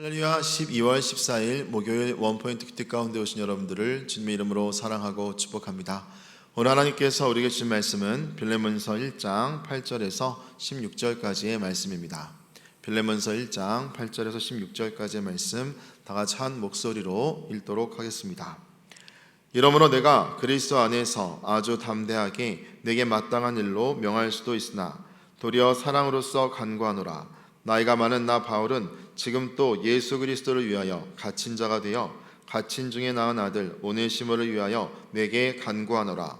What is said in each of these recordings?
할렐루야. 12월 14일 목요일 원포인트 큐티 가운데 오신 여러분들을 주님의 이름으로 사랑하고 축복합니다. 오늘 하나님께서 우리에게 주신 말씀은 빌레몬서 1장 8절에서 16절까지의 말씀입니다. 빌레몬서 1장 8절에서 16절까지의 말씀 다 같이 한 목소리로 읽도록 하겠습니다. 이러므로 내가 그리스도 안에서 아주 담대하게 내게 마땅한 일로 명할 수도 있으나 도리어 사랑으로서 간구하노라. 나이가 많은 나 바울은 지금 또 예수 그리스도를 위하여 갇힌 자가 되어 갇힌 중에 낳은 아들 오네시모를 위하여 내게 간구하노라.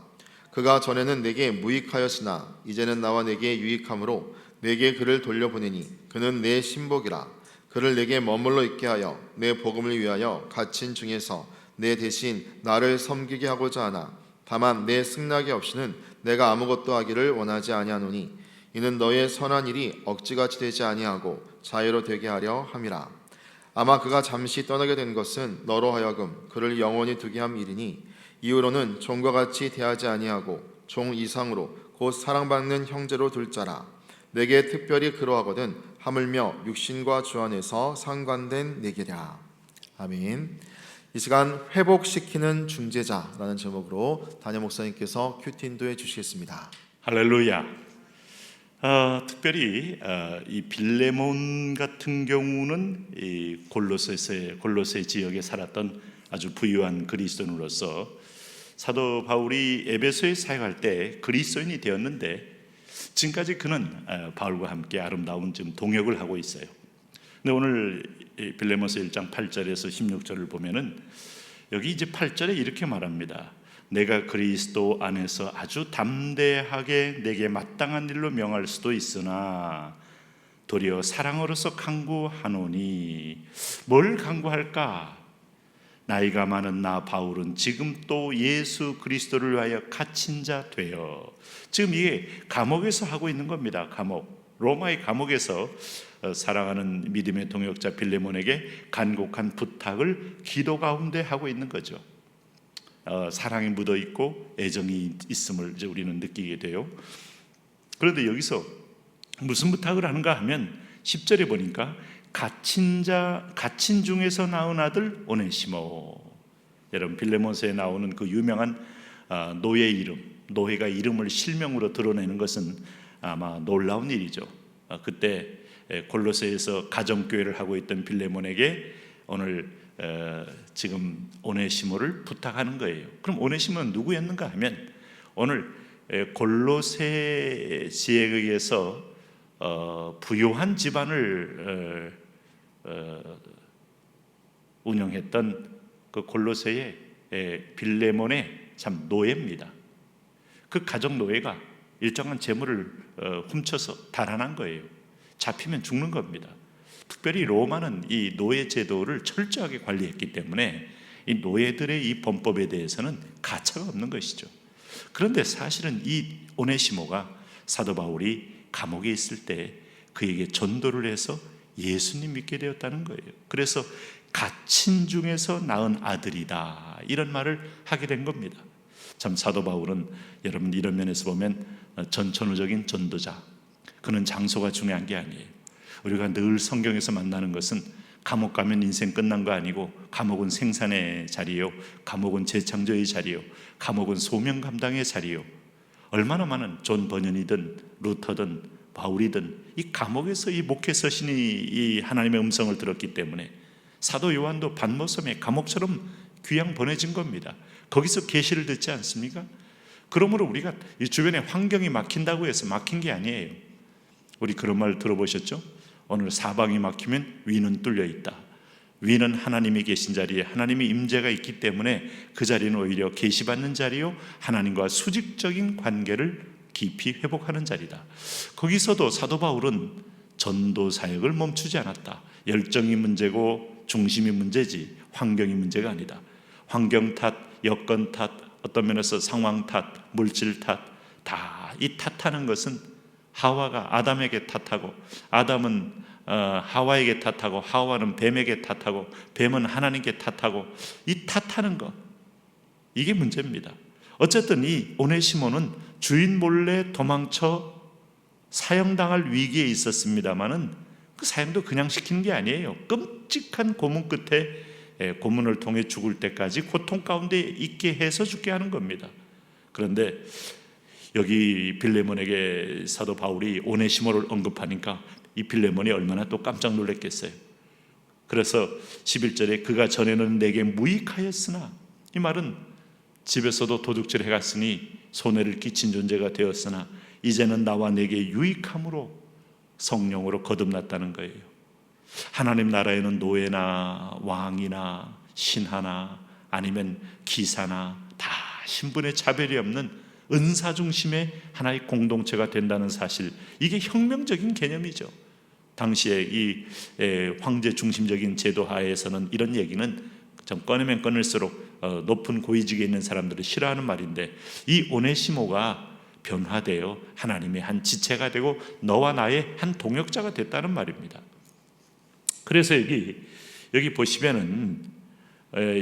그가 전에는 내게 무익하였으나 이제는 나와 내게 유익함으로 내게 그를 돌려보내니 그는 내 신복이라. 그를 내게 머물러 있게 하여 내 복음을 위하여 갇힌 중에서 내 대신 나를 섬기게 하고자 하나 다만 내 승낙이 없이는 내가 아무것도 하기를 원하지 아니하노니 이는 너의 선한 일이 억지같이 되지 아니하고 자유로 되게 하려 함이라. 아마 그가 잠시 떠나게 된 것은 너로 하여금 그를 영원히 두게 함 일이니 이후로는 종과 같이 대하지 아니하고 종 이상으로 곧 사랑받는 형제로 둘 자라. 내게 특별히 그러하거든 하물며 육신과 주 안에서 상관된 내게랴. 아멘. 이 시간 회복시키는 중재자라는 제목으로 담임 목사님께서 큐티 인도해 주시겠습니다. 할렐루야. 특별히 이 빌레몬 같은 경우는 이 골로새 지역에 살았던 아주 부유한 그리스도인으로서 사도 바울이 에베소에 사역할 때 그리스도인이 되었는데 지금까지 그는 바울과 함께 아름다운 지금 동역을 하고 있어요. 근데 오늘 빌레몬서 1장 8절에서 16절을 보면은 여기 이제 8절에 이렇게 말합니다. 내가 그리스도 안에서 아주 담대하게 내게 마땅한 일로 명할 수도 있으나 도리어 사랑으로서 간구하노니. 뭘 간구할까? 나이가 많은 나 바울은 지금 또 예수 그리스도를 위하여 갇힌 자 되어. 지금 이게 감옥에서 하고 있는 겁니다. 감옥, 로마의 감옥에서 사랑하는 믿음의 동역자 빌레몬에게 간곡한 부탁을 기도 가운데 하고 있는 거죠. 사랑이 묻어 있고 애정이 있음을 이제 우리는 느끼게 돼요. 그런데 여기서 무슨 부탁을 하는가 하면 10절에 보니까 갇힌 중에서 낳은 아들 오네시모. 여러분 빌레몬서에 나오는 그 유명한 노예 이름, 노예가 이름을 실명으로 드러내는 것은 아마 놀라운 일이죠. 그때 골로새에서 가정교회를 하고 있던 빌레몬에게 오늘 지금 오네시모를 부탁하는 거예요. 그럼 오네시모는 누구였는가 하면 오늘 골로새 지역에서 부유한 집안을 운영했던 그 골로새의 빌레몬의 참 노예입니다. 그 가정 노예가 일정한 재물을 훔쳐서 달아난 거예요. 잡히면 죽는 겁니다. 특별히 로마는 이 노예 제도를 철저하게 관리했기 때문에 이 노예들의 이 범법에 대해서는 가차가 없는 것이죠. 그런데 사실은 이 오네시모가 사도 바울이 감옥에 있을 때 그에게 전도를 해서 예수님 믿게 되었다는 거예요. 그래서 갇힌 중에서 낳은 아들이다, 이런 말을 하게 된 겁니다. 참 사도 바울은 여러분 이런 면에서 보면 전천후적인 전도자. 그는 장소가 중요한 게 아니에요. 우리가 늘 성경에서 만나는 것은 감옥 가면 인생 끝난 거 아니고 감옥은 생산의 자리요, 감옥은 재창조의 자리요, 감옥은 소명 감당의 자리요. 얼마나 많은 존 버년이든 루터든 바울이든 이 감옥에서 이 목회 서신이 이 하나님의 음성을 들었기 때문에 사도 요한도 반모섬에 감옥처럼 귀양 보내진 겁니다. 거기서 계시를 듣지 않습니까? 그러므로 우리가 이 주변에 환경이 막힌다고 해서 막힌 게 아니에요. 우리 그런 말 들어보셨죠? 오늘 사방이 막히면 위는 뚫려 있다. 위는 하나님이 계신 자리에 하나님의 임재가 있기 때문에 그 자리는 오히려 계시받는 자리요, 하나님과 수직적인 관계를 깊이 회복하는 자리다. 거기서도 사도 바울은 전도 사역을 멈추지 않았다. 열정이 문제고 중심이 문제지 환경이 문제가 아니다. 환경 탓, 여건 탓, 어떤 면에서 상황 탓, 물질 탓, 다 이 탓하는 것은 하와가 아담에게 탓하고 아담은 하와에게 탓하고 하와는 뱀에게 탓하고 뱀은 하나님께 탓하고 이 탓하는 것, 이게 문제입니다. 어쨌든 이 오네시모는 주인 몰래 도망쳐 사형당할 위기에 있었습니다마는 그 사형도 그냥 시키는 게 아니에요. 끔찍한 고문 끝에 고문을 통해 죽을 때까지 고통 가운데 있게 해서 죽게 하는 겁니다. 그런데 여기 빌레몬에게 사도 바울이 오네시모를 언급하니까 이 빌레몬이 얼마나 또 깜짝 놀랐겠어요. 그래서 11절에 그가 전에는 내게 무익하였으나, 이 말은 집에서도 도둑질 해갔으니 손해를 끼친 존재가 되었으나 이제는 나와 내게 유익함으로 성령으로 거듭났다는 거예요. 하나님 나라에는 노예나 왕이나 신하나 아니면 기사나 다 신분의 차별이 없는 은사 중심의 하나의 공동체가 된다는 사실, 이게 혁명적인 개념이죠. 당시에 이 황제 중심적인 제도 하에서는 이런 얘기는 좀 꺼내면 꺼낼수록 높은 고위직에 있는 사람들이 싫어하는 말인데, 이 오네시모가 변화되어 하나님의 한 지체가 되고 너와 나의 한 동역자가 됐다는 말입니다. 그래서 여기 보시면은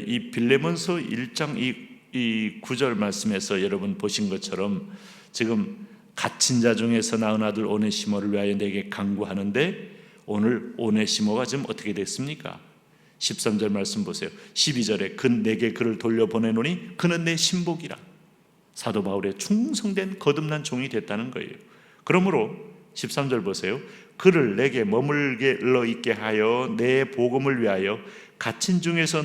이 빌레몬서 1장 이 9절 말씀에서 여러분 보신 것처럼 지금 갇힌 자 중에서 낳은 아들 오네시모를 위하여 내게 간구하는데, 오늘 오네시모가 지금 어떻게 됐습니까? 13절 말씀 보세요. 12절에 내게 그를 돌려보내노니 그는 내 신복이라. 사도 바울의 충성된 거듭난 종이 됐다는 거예요. 그러므로 13절 보세요. 그를 내게 머물게 있게 하여 내 복음을 위하여 갇힌 중에서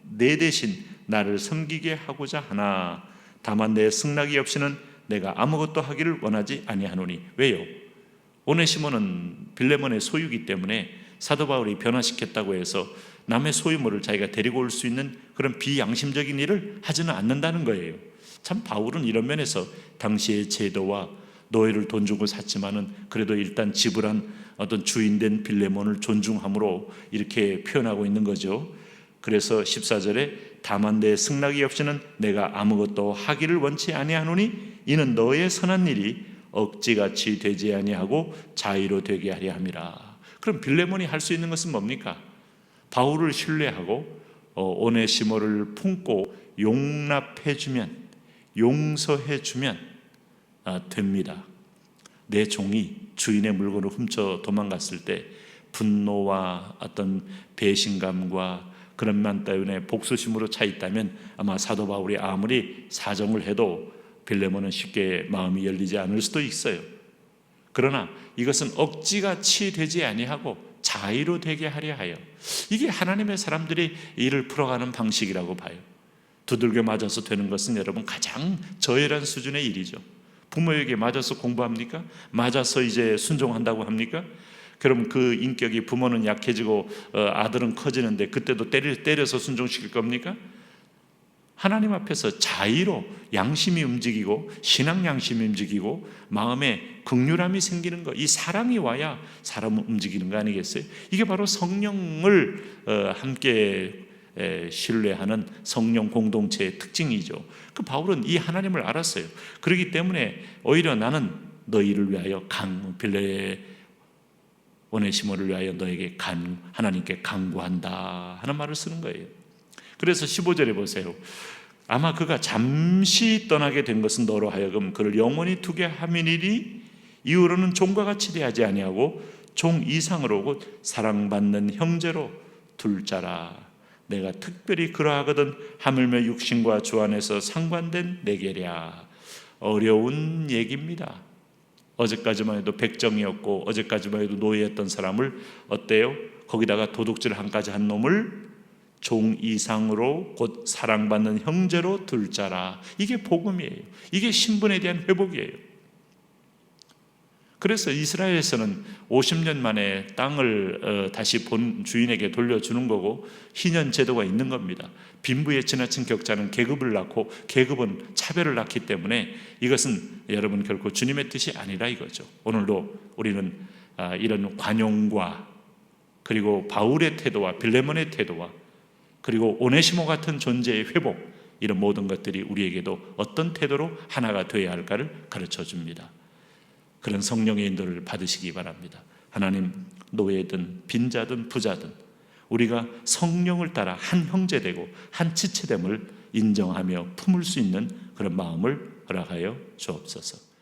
내 대신 나를 섬기게 하고자 하나, 다만 내 승낙이 없이는 내가 아무것도 하기를 원하지 아니하노니. 왜요? 오네시모는 빌레몬의 소유이기 때문에 사도 바울이 변화시켰다고 해서 남의 소유물을 자기가 데리고 올 수 있는 그런 비양심적인 일을 하지는 않는다는 거예요. 참 바울은 이런 면에서 당시의 제도와 노예를 돈 주고 샀지만은 그래도 일단 지불한 어떤 주인된 빌레몬을 존중함으로 이렇게 표현하고 있는 거죠. 그래서 14절에 다만 내 승낙이 없이는 내가 아무것도 하기를 원치 아니하노니 이는 너의 선한 일이 억지같이 되지 아니하고 자의로 되게 하려 함이라. 그럼 빌레몬이 할 수 있는 것은 뭡니까? 바울을 신뢰하고 오네시모를 품고 용납해주면, 용서해주면 됩니다. 내 종이 주인의 물건을 훔쳐 도망갔을 때 분노와 어떤 배신감과 그런 만 때문에 복수심으로 차 있다면 아마 사도 바울이 아무리 사정을 해도 빌레몬은 쉽게 마음이 열리지 않을 수도 있어요. 그러나 이것은 억지같이 되지 아니하고 자의로 되게 하려 하여, 이게 하나님의 사람들이 일을 풀어가는 방식이라고 봐요. 두들겨 맞아서 되는 것은 여러분 가장 저열한 수준의 일이죠. 부모에게 맞아서 공부합니까? 맞아서 이제 순종한다고 합니까? 그럼 그 인격이, 부모는 약해지고 아들은 커지는데 그때도 때려서 순종시킬 겁니까? 하나님 앞에서 자의로 양심이 움직이고 신앙 양심이 움직이고 마음에 긍휼함이 생기는 것, 이 사랑이 와야 사람은 움직이는 거 아니겠어요? 이게 바로 성령을 함께 신뢰하는 성령 공동체의 특징이죠. 그 바울은 이 하나님을 알았어요. 그렇기 때문에 오히려 나는 너희를 위하여 오네시모를 위하여 너에게 하나님께 간구한다 하는 말을 쓰는 거예요. 그래서 15절에 보세요. 아마 그가 잠시 떠나게 된 것은 너로 하여금 그를 영원히 두게 함이니리. 이후로는 종과 같이 대하지 아니하고 종 이상으로 곧 사랑받는 형제로 둘 자라. 내가 특별히 그러하거든 하물며 육신과 주 안에서 상관된 내게랴. 어려운 얘기입니다. 어제까지만 해도 백정이었고 어제까지만 해도 노예였던 사람을 어때요? 거기다가 도둑질 한까지 한 놈을 종 이상으로 곧 사랑받는 형제로 둘 자라. 이게 복음이에요. 이게 신분에 대한 회복이에요. 그래서 이스라엘에서는 50년 만에 땅을 다시 본 주인에게 돌려주는 거고 희년 제도가 있는 겁니다. 빈부에 지나친 격차는 계급을 낳고 계급은 차별을 낳기 때문에 이것은 여러분 결코 주님의 뜻이 아니라 이거죠. 오늘도 우리는 이런 관용과 그리고 바울의 태도와 빌레몬의 태도와 그리고 오네시모 같은 존재의 회복, 이런 모든 것들이 우리에게도 어떤 태도로 하나가 되어야 할까를 가르쳐 줍니다. 그런 성령의 인도를 받으시기 바랍니다. 하나님, 노예든 빈자든 부자든 우리가 성령을 따라 한 형제되고 한 지체됨을 인정하며 품을 수 있는 그런 마음을 허락하여 주옵소서.